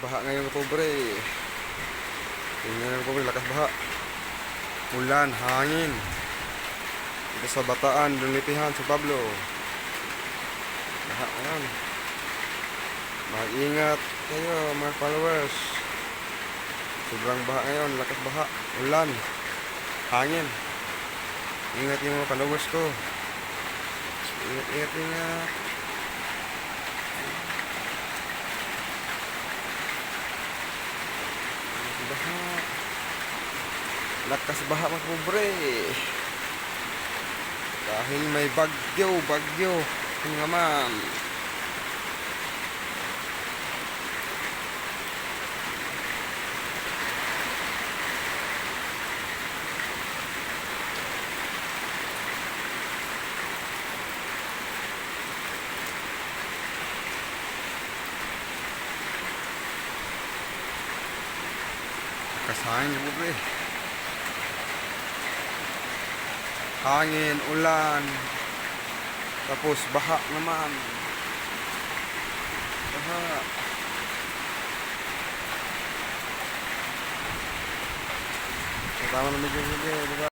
baha ngayon ng pobre. Tingnan ng pobre, lakas baha. Ulan, hangin. Dito sa Bataan, Lunitihan, sa Pablo. Baha ngayon. Mag-ingat kayo mga followers. Sobrang baha ngayon, lakas baha. Ulan, hangin. Ingat yung mga followers ko. Ingat, ingat. Baha. Lakas baha mga pobre. Dahil may bagyo. Yung naman. Kasangin yung pobre. Hangin, ulan. Tapos baha naman. Baha. Tama na medyo. Diba?